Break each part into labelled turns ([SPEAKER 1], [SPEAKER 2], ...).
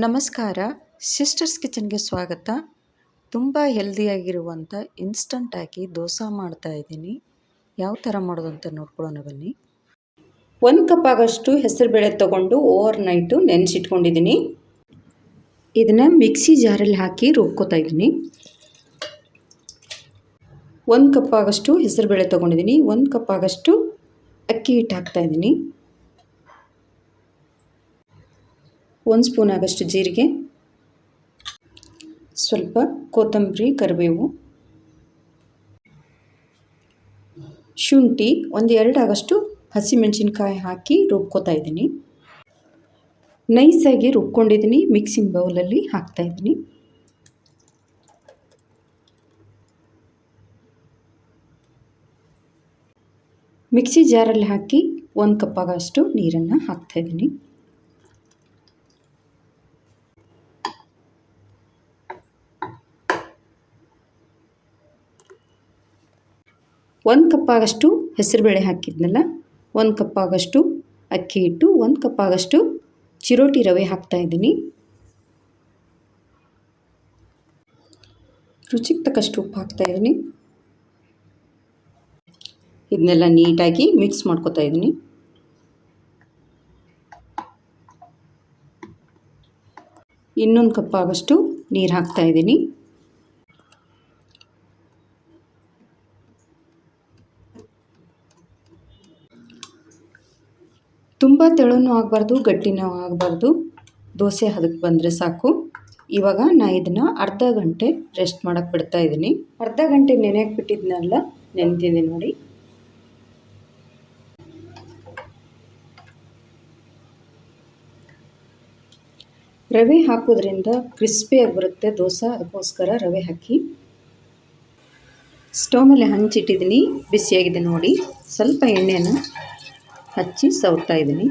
[SPEAKER 1] ನಮಸ್ಕಾರ. ಸಿಸ್ಟರ್ಸ್ ಕಿಚನ್ಗೆ ಸ್ವಾಗತ. ತುಂಬ ಹೆಲ್ದಿಯಾಗಿರುವಂಥ ಇನ್ಸ್ಟಂಟಾಗಿ ದೋಸೆ ಮಾಡ್ತಾಯಿದ್ದೀನಿ. ಯಾವ ಥರ ಮಾಡೋದು ಅಂತ ನೋಡ್ಕೊಳ್ಳೋಣ ಬನ್ನಿ. 1 ಕಪ್ ಆಗೋಷ್ಟು ಹೆಸರುಬೇಳೆ ತೊಗೊಂಡು ಓವರ್ ನೈಟು ನೆನೆಸಿಟ್ಕೊಂಡಿದ್ದೀನಿ. ಇದನ್ನು ಮಿಕ್ಸಿ ಜಾರಲ್ಲಿ ಹಾಕಿ ರುಬ್ಕೋತಾ ಇದ್ದೀನಿ. 1 ಕಪ್ ಆಗೋಷ್ಟು ಹೆಸರುಬೇಳೆ ತೊಗೊಂಡಿದ್ದೀನಿ. 1 ಕಪ್ ಆಗೋಷ್ಟು ಅಕ್ಕಿ ಹಿಟ್ಟು ಹಾಕ್ತಾಯಿದ್ದೀನಿ. 1 ಸ್ಪೂನ್ ಆಗೋಷ್ಟು ಜೀರಿಗೆ, ಸ್ವಲ್ಪ ಕೊತ್ತಂಬರಿ, ಕರಿಬೇವು, ಶುಂಠಿ, 1-2 ಆಗೋಷ್ಟು ಹಸಿಮೆಣಸಿನ್ಕಾಯಿ ಹಾಕಿ ರುಬ್ಕೋತಾ ಇದ್ದೀನಿ. ನೈಸಾಗಿ ರುಬ್ಕೊಂಡಿದ್ದೀನಿ. ಮಿಕ್ಸಿಂಗ್ ಬೌಲಲ್ಲಿ ಹಾಕ್ತಾಯಿದ್ದೀನಿ. ಮಿಕ್ಸಿ ಜಾರಲ್ಲಿ ಹಾಕಿ 1 ಕಪ್ ಆಗೋಷ್ಟು ನೀರನ್ನು ಹಾಕ್ತಾಯಿದ್ದೀನಿ. ಒಂದು ಕಪ್ ಆಗೋಷ್ಟು ಹೆಸರುಬೇಳೆ ಹಾಕಿದ್ನಲ್ಲ, 1 ಕಪ್ ಆಗೋಷ್ಟು ಅಕ್ಕಿ ಹಿಟ್ಟು, 1 ಕಪ್ ಆಗೋಷ್ಟು ಚಿರೋಟಿ ರವೆ ಹಾಕ್ತಾಯಿದ್ದೀನಿ. ರುಚಿಗೆ ತಕ್ಕಷ್ಟು ಉಪ್ಪು ಹಾಕ್ತಾಯಿದ್ದೀನಿ. ಇದನ್ನೆಲ್ಲ ನೀಟಾಗಿ ಮಿಕ್ಸ್ ಮಾಡ್ಕೊತಾ ಇದ್ದೀನಿ. ಇನ್ನೊಂದು ಕಪ್ ಆಗೋಷ್ಟು ನೀರು ಹಾಕ್ತಾಯಿದ್ದೀನಿ. ತುಂಬ ತೆಳುನೂ ಆಗಬಾರ್ದು, ಗಟ್ಟಿನೂ ಆಗಬಾರ್ದು. ದೋಸೆ ಹದಕ್ಕೆ ಬಂದರೆ ಸಾಕು. ಇವಾಗ ನಾನು ಇದನ್ನು ಅರ್ಧ ಗಂಟೆ ರೆಸ್ಟ್ ಮಾಡೋಕ್ಕೆ ಬಿಡ್ತಾಯಿದ್ದೀನಿ. ಅರ್ಧ ಗಂಟೆ ನೆನೆಯಕ್ಕೆ ಬಿಟ್ಟಿದ್ನಲ್ಲ, ನೆನೆದಿದೆ ನೋಡಿ. ರವೆ ಹಾಕೋದ್ರಿಂದ ಕ್ರಿಸ್ಪಿಯಾಗಿ ಬರುತ್ತೆ ದೋಸೆ, ಅದಕ್ಕೋಸ್ಕರ ರವೆ ಹಾಕಿ. ಸ್ಟವ್ ಮೇಲೆ ಹಂಚಿಟ್ಟಿದ್ದೀನಿ, ಬಿಸಿಯಾಗಿದೆ ನೋಡಿ. ಸ್ವಲ್ಪ ಎಣ್ಣೆನ ಹಚ್ಚಿ ಸವರ್ತಾ ಇದ್ದೀನಿ.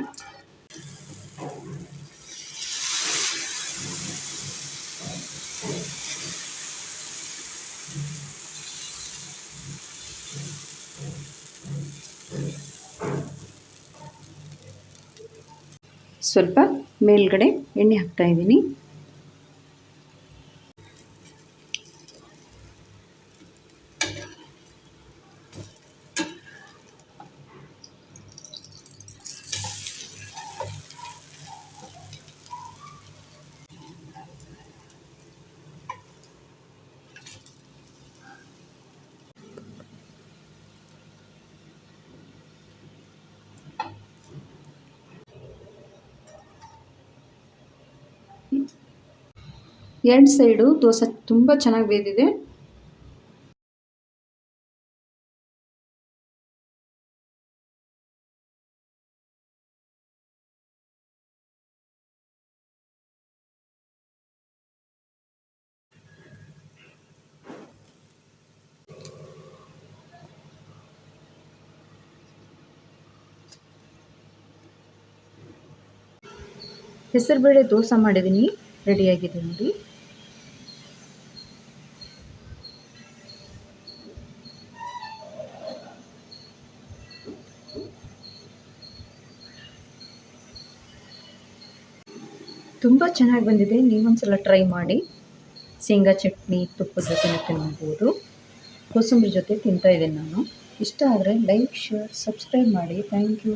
[SPEAKER 1] ಸ್ವಲ್ಪ ಮೇಲ್ಗಡೆ ಎಣ್ಣೆ ಹಾಕ್ತಾ ಇದ್ದೀನಿ. ಎರಡು ಸೈಡು ದೋಸೆ ತುಂಬ ಚೆನ್ನಾಗಿ ಬೇದಿದೆ. ಹೆಸರುಬೇಳೆ ದೋಸೆ ಮಾಡಿದ್ದೀನಿ, ರೆಡಿಯಾಗಿದೆ ನೋಡಿ. ತುಂಬ ಚೆನ್ನಾಗಿ ಬಂದಿದೆ. ನೀವೊಂದ್ಸಲ ಟ್ರೈ ಮಾಡಿ. ಶೇಂಗಾ ಚಟ್ನಿ, ತುಪ್ಪದ ಜೊತೆ ತಿನ್ಬೋದು. ಕೋಸಂಬರಿ ಜೊತೆ ತಿಂತಾಯಿದ್ದೀನಿ ನಾನು. ಇಷ್ಟ ಆದರೆ ಲೈಕ್, ಶೇರ್, ಸಬ್ಸ್ಕ್ರೈಬ್ ಮಾಡಿ. Thank you.